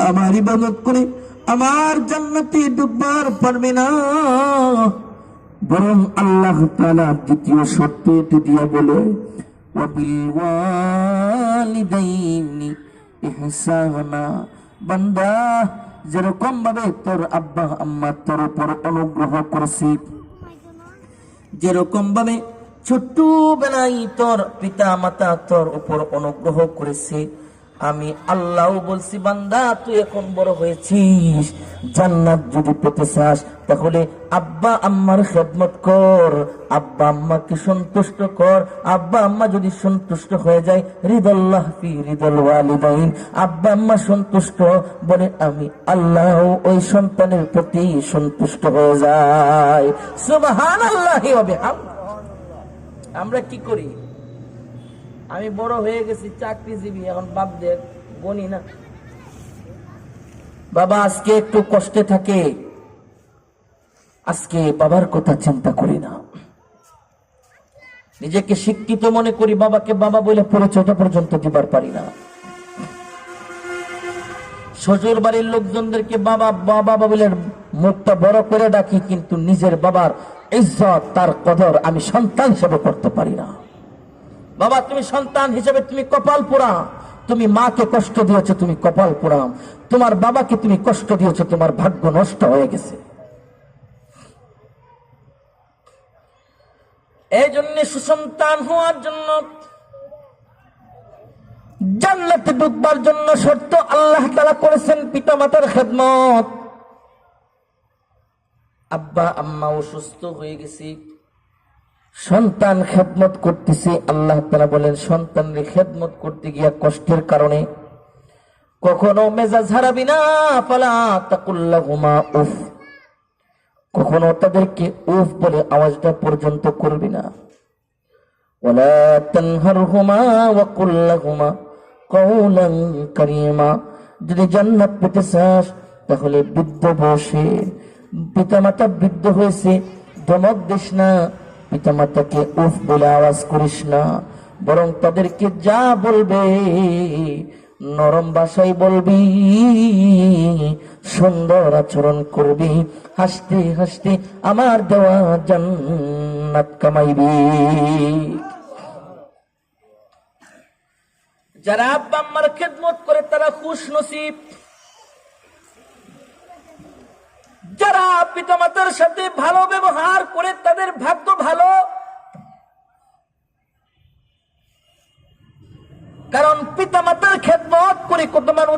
আমার ইবাদত করে আমার জান্নাতে ঢুকবার পারবে না। বরং আল্লাহ তাআলা দ্বিতীয় শর্ত দিয়া বলে, ওয়াবিল ওয়ালিদাইনি ইহসানা। বান্দা, যেরকম ভাবে তোর আব্বা আম্মা তোর উপর অনুগ্রহ করেছে, যেরকম ভাবে ছোট্টবেলায় তোর পিতা মাতা তোর উপর অনুগ্রহ করেছে, আমি আল্লাহ বলছি বান্দা তুই এখন বড় হয়েছিস, জান্নাত যদি পেতে চাস তাহলে আব্বা আম্মার খেদমত কর, আব্বা আম্মাকে সন্তুষ্ট কর। আব্বা আম্মা যদি সন্তুষ্ট হয়ে যায়, রিদাল্লাহ ফি রিদাল ওয়ালিদাইন, আব্বা আম্মা সন্তুষ্ট বলে আমি আল্লাহ ওই সন্তানের প্রতি সন্তুষ্ট হয়ে যায়। সুবহানাল্লাহি ওয়া বিহামদিহি। আমরা কি করি? আমি বড় হয়ে গেছি, চাকরিজীবী, এখন বাপদের বনি না। বাবা আজকে একটু কষ্টে থাকে, আজকে বাবার কথা চিন্তা করি না। নিজেকে শিক্ষিত মনে করি, বাবাকে বাবা বলে পরিচয়টা পর্যন্ত দিবার পারি না। শ্বশুর বাড়ির লোকজনদেরকে বাবা বাবা বলে মুখটা বড় করে ডাকি, কিন্তু নিজের বাবার ইজ্জত তার কদর আমি সন্তান হিসেবে করতে পারি না। বাবা তুমি সন্তান হিসেবে তুমি কপাল পোড়া, তুমি মাকে কষ্ট দিয়েছো, তুমি কপাল পোড়া। তোমার বাবাকে তুমি কষ্ট দিয়েছো, তোমার ভাগ্য নষ্ট হয়ে গেছে। এই জন্য সুসন্তান হওয়ার জন্য, জান্নাতে ঢুকবার জন্য শর্ত আল্লাহ তাআলা করেছেন পিতা মাতার খেদমত। আব্বা আম্মা অসুস্থ হয়ে গেছে, সন্তান খেদমত করতেছে, আল্লাহ তাআলা বলেন সন্তানের খেদমত করতে গিয়া কষ্টের কারণে কখনো মেজাজ হারাবি না। ফালা তাকুল লাহুমা উফ, কখনো তাদেরকে উফ বলে আওয়াজটা পর্যন্ত করবি না। ওয়ালা তানহারহুমা ওয়া কুল লাহুমা কাওলান কারীমা। যদি জান্নাত পেতে চাস তাহলে বৃদ্ধ বয়সে, পিতামাতা বৃদ্ধ হয়েছে, ধমক দিস না, পিতামাতাকে উফ বলে আওয়াজ করিস না, বরং তাদেরকে যা বলবে নরম ভাষায় বলবি, সুন্দর আচরণ করবি, হাসতে হাসতে আমার দেওয়া জান্নাত কামাইবি। যারা আব্বা আম্মার খেদমত করে তারা খুশ নসিব। যারা পিতামাতার সাথে ভালো ব্যবহার করে তাদের ভাগ্য ভালো। কারণ পিতামাতার খেদমত করে কত মানুষ